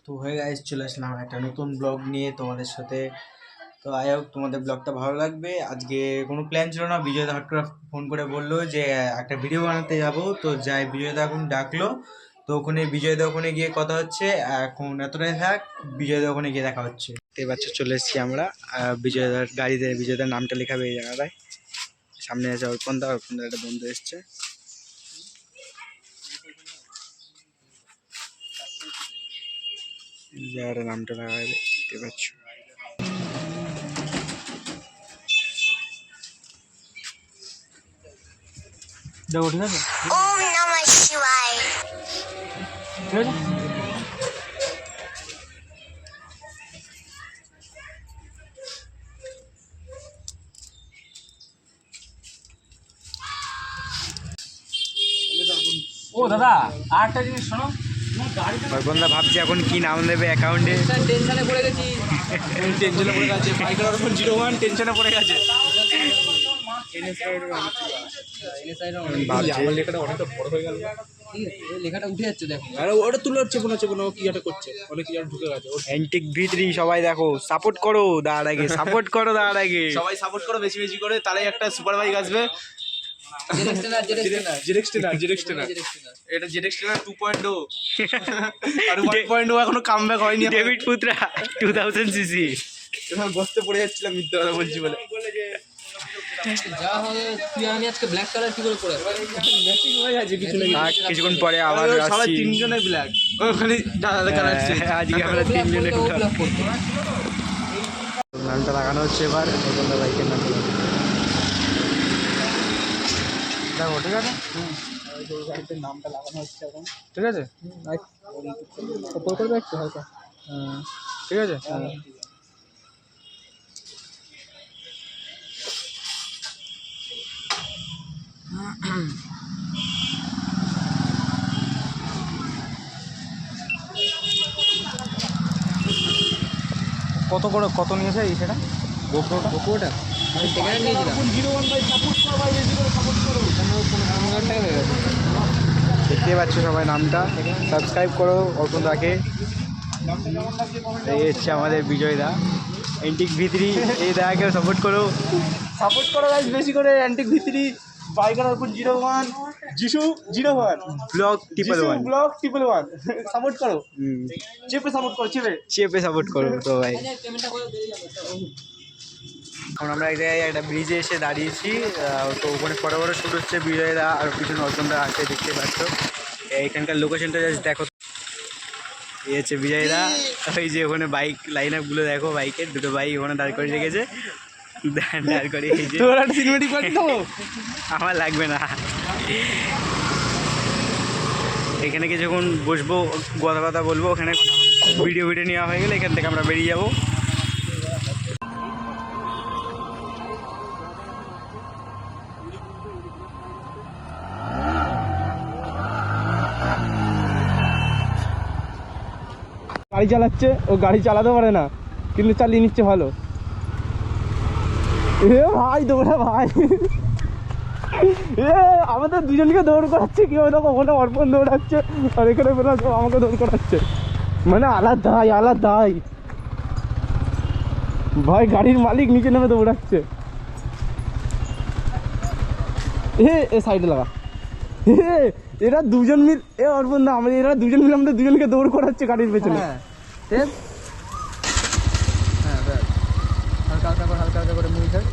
তো হয়ে গাইস চলে আসলাম একটা নতুন ব্লগ নিয়ে তোমাদের সাথে। তো আই হোপ তোমাদের ব্লগটা ভালো লাগবে। আজকে কোনো প্ল্যান ছিল না, বিজয়দা হট করে ফোন করে বললো যে একটা ভিডিও বানাতে যাব। তো যাই, বিজয়দা এখন ডাকলো। তো ওখানে বিজয়দা ওখানে গিয়ে কথা হচ্ছে। এখন এতটাই থাক, বিজয়দা ওখানে গিয়ে দেখা হচ্ছে। এবার চলে এসেছি আমরা বিজয়দার গাড়িতে। বিজয়দার নামটা লেখাবে এই জায়গাটায়। সামনে আছে অর্পণদা, অর্পণদার একটা বন্ধু এসছে। জায়গাটার নামটা লাগাবে, দেখতে পাচ্ছ। দেখো ঠিক আছে। ওম নমঃ শিবায়। ঠিক আছে। ও দাদা আরেকটা জিনিস শোনো, বন্ধা ভাবছি এখন কি নাম দেবে অ্যাকাউন্টে। টেনশনে পড়ে গেছি। টেনশনে পড়ে গেছে বাইকের ওর 01 টেনশনে পড়ে গেছে। আমার লেখাটা অনেকটা বড় হয়ে গেল। লেখাটা উঠে যাচ্ছে দেখো। আরে ওটা তুলে হচ্ছে মনে হচ্ছে কোনো কি একটা করছে, অনেক কি আর ঢুকে গেছে। অ্যান্টিক ভিতরি সবাই দেখো, সাপোর্ট করো দাঁড় আগে, সাপোর্ট করো দাঁড় আগে। সবাই সাপোর্ট করো বেশি বেশি করে, তাহলে একটা সুপার বাইক আসবে। এটা জেডএক্স 2.0 আর 1.0 এখনো কামব্যাক হয়নি। David পুত্রা 2000 CC. এখন বসতে পড়ে যাচ্ছিলাম, মিথ্যে কথা বলছি বলে। যা হবে তুই আমি আজকে ব্ল্যাক কালার কি করে পরে ম্যাচিং হয়ে গেছে কিছু না কিছু। কিছুক্ষণ পরে আবার সবাই আসছি। তিনজনে ব্ল্যাক, ওখানে দাদা কালার আছে। আজকে আমরা তিনজনে নামটা লাগানো হচ্ছে এবার। বাইকের নাম দেখো ঠিক আছে। গাড়িতে নামটা লাগানো হচ্ছে এখন। ঠিক আছে, ওপর করবে একটু হালকা। ঠিক আছে। কত করে কত নিয়েছে এই সেটা গোপ্রোটা আমি সেখানে নিয়েছিলাম 01 বাই সাপোর্ট করো ভাই, বেশি করে সাপোর্ট করো। 15,000 টাকা হয়ে গেছে। দেখতে পাচ্ছ সবাই, নামটা সাবস্ক্রাইব করো অর্পণদাকে। এই হচ্ছে আমাদের বিজয়দা অ্যান্টিক ভিতরি। এই দাকে সাপোর্ট করো, সাপোর্ট করো গাইস বেশি করে। অ্যান্টিক ভিতরি বাইকার ওপর 01 যিশু 01 ব্লগ টিপল ওয়ান, ব্লগ 111 সাপোর্ট করো। চেপে সাপোর্ট করো, চেপে সাপোর্ট করো তো ভাই। এখন আমরা এক জায়গায় একটা ব্রিজে এসে দাঁড়িয়েছি। তো ওখানে বড় বড় শুট হচ্ছে। বিজয়দা আর পিছনে অর্জনদা আছে, দেখতে পাচ্ছ। এখানকার লোকেশনটা জাস্ট দেখো। এই হচ্ছে বিজয়দা। ওই যে ওখানে বাইক লাইন আপগুলো দেখো, বাইকের দুটো বাইক ওখানে দাঁড় করে রেখেছে। দাঁড় করে এই যে তোর একটা সিনেমেটিক পার্টি দাও। আমার লাগবে না। এখানে কিছুক্ষণ বসবো, কথা বলবো। ওখানে ভিডিও নেওয়া হয়ে গেলে এখান থেকে আমরা বেরিয়ে যাবো। গাড়ি চালাচ্ছে, ও গাড়ি চালাতে পারে না কিন্তু চালিয়ে নিচ্ছে ভালো। এ ভাই দৌড়া ভাই, এ আমাদের দুজনকে দৌড় করাচ্ছে। কি হবে দেখো, ওখানে অর্পণ দৌড়াচ্ছে আর এখানে আমাকে দৌড় করাচ্ছে। মানে আলাদাই ভাই, গাড়ির মালিক নিচে নেমে দৌড়াচ্ছে। এ সাইডে লাগা। এরা দুজন মিল, এ অর্পণ না আমাদের, এরা দুজন মিলে আমাদের দুজনকে দৌড় করাচ্ছে গাড়ির পেছনে। হ্যাঁ হালকা করে মুড়ি খাই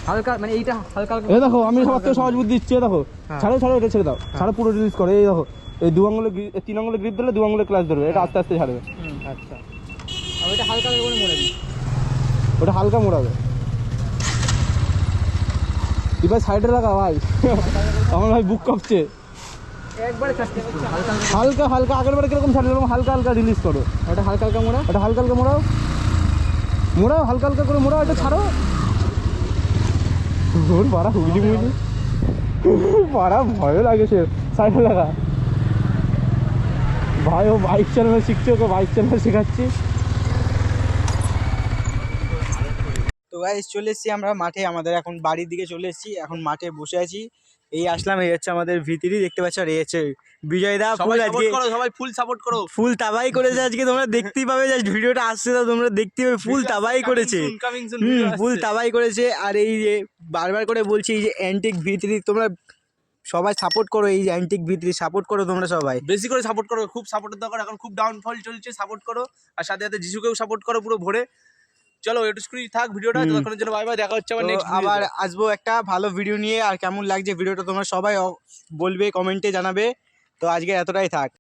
হালকা, মানে এইটা হালকা হালকা। এই দেখো আমি সব থেকে সহজ বুদ্ধি দিচ্ছি। দেখো ছাড়ো এটা ছেড়ে দাও, ছাড়ো পুরো রিলিজ করো। এই দেখো এই 2 আঙুলে 3 আঙুলে গ্রিপ দিলে 2 আঙুলে ক্লাচ ধরবে, এটা আস্তে আস্তে ছাড়বে। আচ্ছা আমি এটা হালকা করে মোড়ে দিই, ওটা হালকা মোড়াবে। এবার সাইডে লাগা ভাই, আমার ভাই বুক কাঁপছে। একবারে চারটে হালকা আগের বারে কিরকম ছাড়লে হালকা রিলিজ করো। ওটা হালকা মোড়া, ওটা হালকা মোড়াও হালকা করে মোড়াও। এটা ছাড়ো, ওর পাড়া হুগলি পাড়া ভয় লাগে। সে সাইডে লাগা ভাই, ও বাইক চালানো শিখছে, ওকে বাইক চালানো শেখাচ্ছি। তো গাইস চলে এসেছি আমরা মাঠে, আমাদের এখন বাড়ির দিকে চলে এসেছি। এখন মাঠে বসে আছি। এই আসলাম, এই হচ্ছে আমাদের ভিতরি, দেখতে পাচ্ছ। আর এই হচ্ছে বিজয় দা ফুল আজকে সবাই ফুল সাপোর্ট করো। ফুল তাবাই করেছে আজকে, তোমরা দেখতেই পাবে, জাস্ট ভিডিওটা আসছে তো তোমরা দেখতেই পাবে, ফুল তাবাই করেছে। ফুল তাবাই করেছে। আর এই যে বারবার করে বলছি, এই যে অ্যান্টিক ভিত্রি তোমরা সবাই সাপোর্ট করো, এই যে অ্যান্টিক ভিত্রি সাপোর্ট করো তোমরা সবাই, বেশি করে সাপোর্ট করো, খুব সাপোর্টের দরকার, এখন খুব ডাউনফল চলছে, সাপোর্ট করো। আর সাথে সাথে যিশুকেও সাপোর্ট করো পুরো ভরে। চলো একটু স্ক্রিন থাক ভিডিওটা, ততক্ষণের জন্য বাই বাই, দেখা হচ্ছে আবার তো নেক্সট আবার আসবো একটা ভালো ভিডিও নিয়ে। আর কেমন লাগছে ভিডিওটা তোমরা সবাই বলবে, কমেন্টে জানাবে। তো আজকে এতটাই থাক।